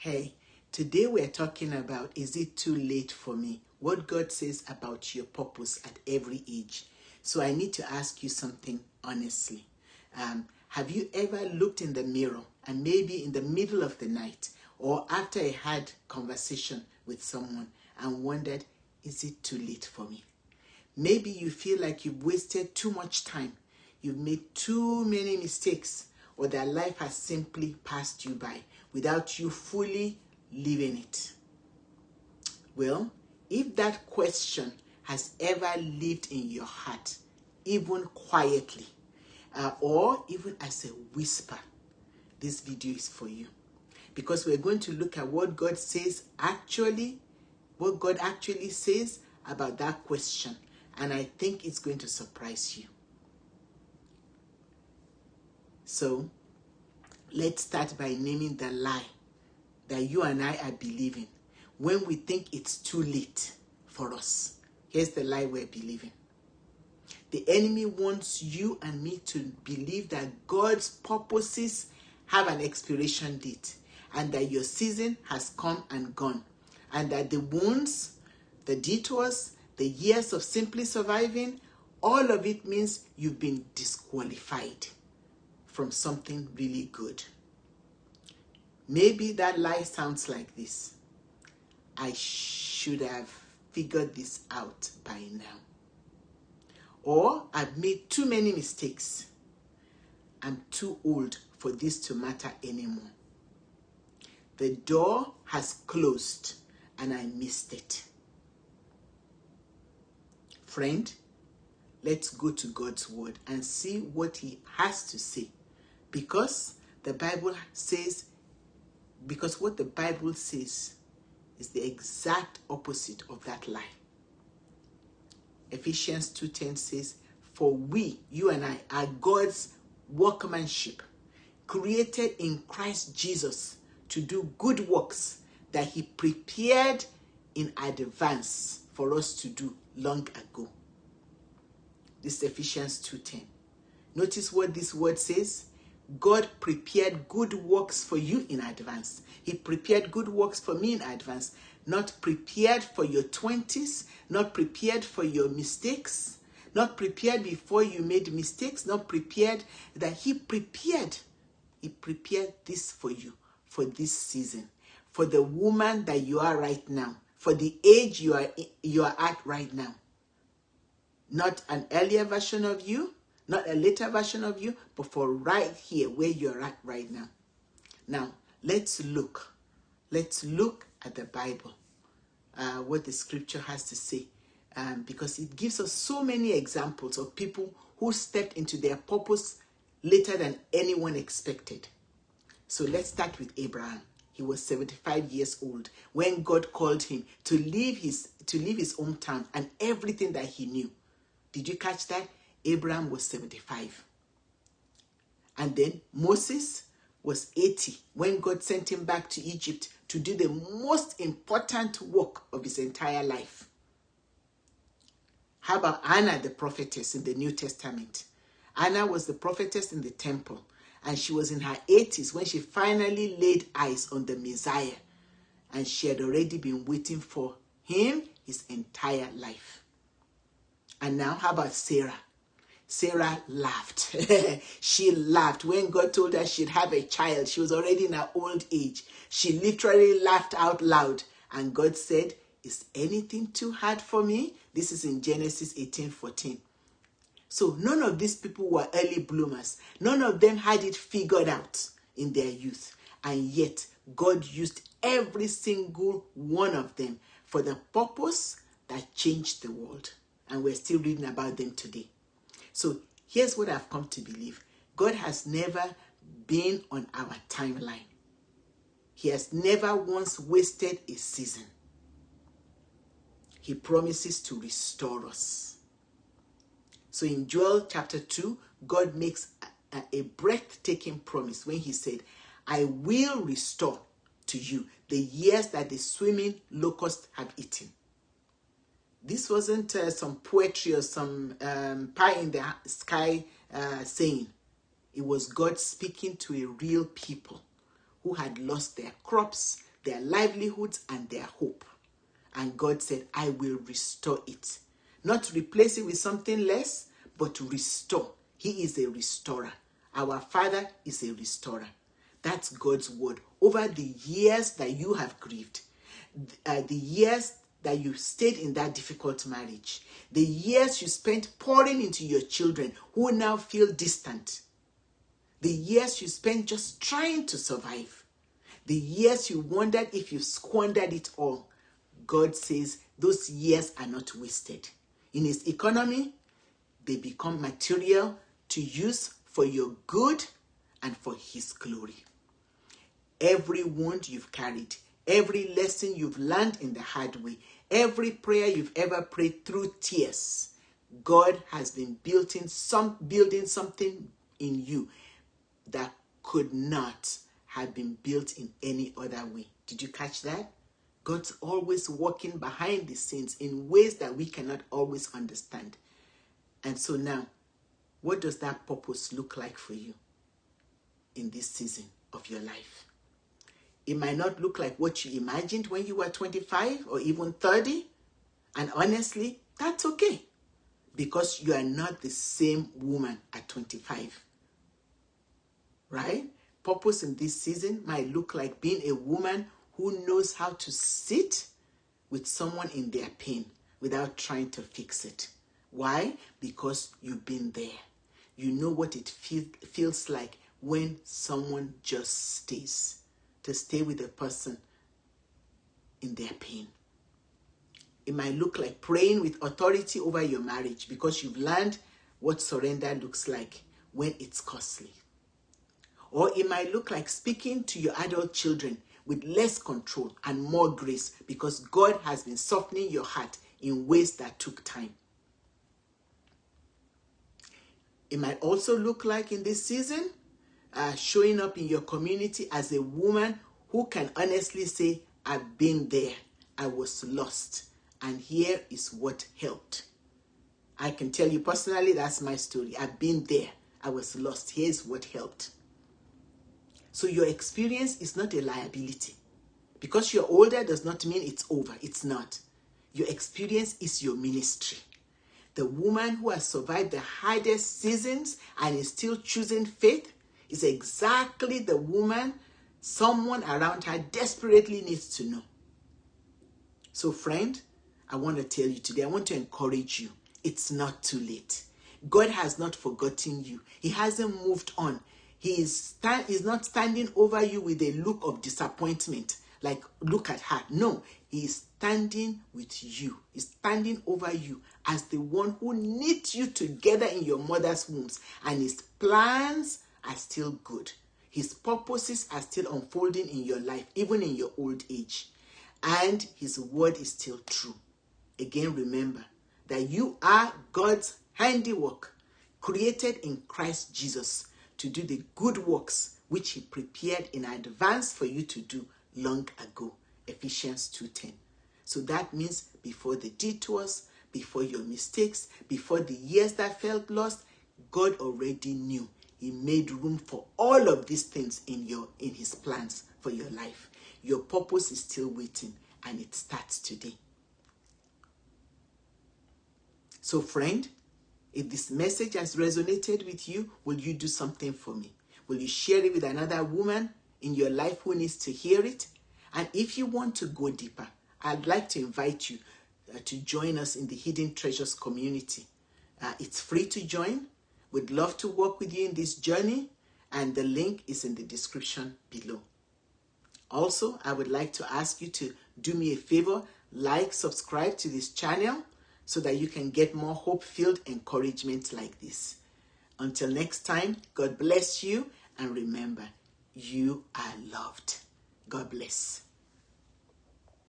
Hey, today we're talking about, is it too late for me? What God says about your purpose at every age. So I need to ask you something honestly. Have you ever looked in the mirror and maybe in the middle of the night or after a hard conversation with someone and wondered, is it too late for me? Maybe you feel like you've wasted too much time. You've made too many mistakes, or that life has simply passed you by without you fully living it. Well, if that question has ever lived in your heart, even quietly, or even as a whisper, this video is for you. Because we're going to look at what God says what God actually says about that question. And I think it's going to surprise you. So, let's start by naming the lie that you and I are believing when we think it's too late for us. Here's the lie we're believing. The enemy wants you and me to believe that God's purposes have an expiration date and that your season has come and gone, and that the wounds, the detours, the years of simply surviving, all of it means you've been disqualified from something really good. Maybe that lie sounds like this: I should have figured this out by now. Or, I've made too many mistakes. I'm too old for this to matter anymore. The door has closed and I missed it. Friend, let's go to God's word and see what he has to say. Because what the Bible says is the exact opposite of that lie. Ephesians 2:10 says, for we, you and I, are God's workmanship, created in Christ Jesus to do good works that he prepared in advance for us to do long ago. This is Ephesians 2:10. Notice what this word says. God prepared good works for you in advance. He prepared good works for me in advance. Not prepared for your 20s, not prepared for your mistakes, not prepared before you made mistakes, not prepared that he prepared. He prepared this for you, for this season, for the woman that you are right now, for the age you are at right now. Not an earlier version of you, not a later version of you, but for right here where you're at right now. Now, let's look. Let's look at the Bible, what the scripture has to say, because it gives us so many examples of people who stepped into their purpose later than anyone expected. So let's start with Abraham. He was 75 years old when God called him to leave his hometown and everything that he knew. Did you catch that? Abraham was 75. And then Moses was 80 when God sent him back to Egypt to do the most important work of his entire life. How about Anna, the prophetess in the New Testament? Anna was the prophetess in the temple, and she was in her 80s when she finally laid eyes on the Messiah, and she had already been waiting for him his entire life. And now, how about Sarah? Sarah laughed. She laughed when God told her she'd have a child. She was already in her old age. She literally laughed out loud. And God said, is anything too hard for me? This is in Genesis 18:14. So none of these people were early bloomers. None of them had it figured out in their youth. And yet, God used every single one of them for the purpose that changed the world. And we're still reading about them today. So here's what I've come to believe. God has never been on our timeline. He has never once wasted a season. He promises to restore us. So in Joel chapter 2, God makes a breathtaking promise when he said, I will restore to you the years that the swimming locusts have eaten. This wasn't some poetry or some pie in the sky saying. It was God speaking to a real people who had lost their crops, their livelihoods, and their hope. And God said, I will restore it. Not to replace it with something less, but to restore. He is a restorer. Our Father is a restorer. That's God's word. Over the years that you have grieved, the years that you stayed in that difficult marriage, the years you spent pouring into your children who now feel distant, the years you spent just trying to survive, the years you wondered if you squandered it all, God says those years are not wasted. In his economy, they become material to use for your good and for his glory. Every wound you've carried, every lesson you've learned in the hard way, every prayer you've ever prayed through tears, God has been building something in you that could not have been built in any other way. Did you catch that? God's always working behind the scenes in ways that we cannot always understand. And so now, what does that purpose look like for you in this season of your life? It might not look like what you imagined when you were 25 or even 30. And honestly, that's okay. Because you are not the same woman at 25. Right? Purpose in this season might look like being a woman who knows how to sit with someone in their pain without trying to fix it. Why? Because you've been there. You know what it feels like when someone just stays. To stay with a person in their pain. It might look like praying with authority over your marriage because you've learned what surrender looks like when it's costly. Or it might look like speaking to your adult children with less control and more grace because God has been softening your heart in ways that took time. It might also look like in this season, showing up in your community as a woman who can honestly say, I've been there, I was lost, and here is what helped. I can tell you personally, that's my story. I've been there, I was lost, here's what helped. So your experience is not a liability. Because you're older does not mean it's over, it's not. Your experience is your ministry. The woman who has survived the hardest seasons and is still choosing faith is exactly the woman someone around her desperately needs to know. So friend, I want to tell you today, I want to encourage you. It's not too late. God has not forgotten you. He hasn't moved on. He is not standing over you with a look of disappointment. Like, look at her. No, he is standing with you. He's standing over you as the one who knit you together in your mother's wombs. And his plans are still good. His purposes are still unfolding in your life, even in your old age. And his word is still true. Again, remember that you are God's handiwork, created in Christ Jesus to do the good works which he prepared in advance for you to do long ago. Ephesians 2:10. So that means before the detours, before your mistakes, before the years that felt lost, God already knew. He made room for all of these things in his plans for your life. Your purpose is still waiting, and it starts today. So friend, if this message has resonated with you, will you do something for me? Will you share it with another woman in your life who needs to hear it? And if you want to go deeper, I'd like to invite you to join us in the Hidden Treasures community. It's free to join. We'd love to work with you in this journey, and the link is in the description below. Also, I would like to ask you to do me a favor, like, subscribe to this channel so that you can get more hope-filled encouragement like this. Until next time, God bless you, and remember, you are loved. God bless.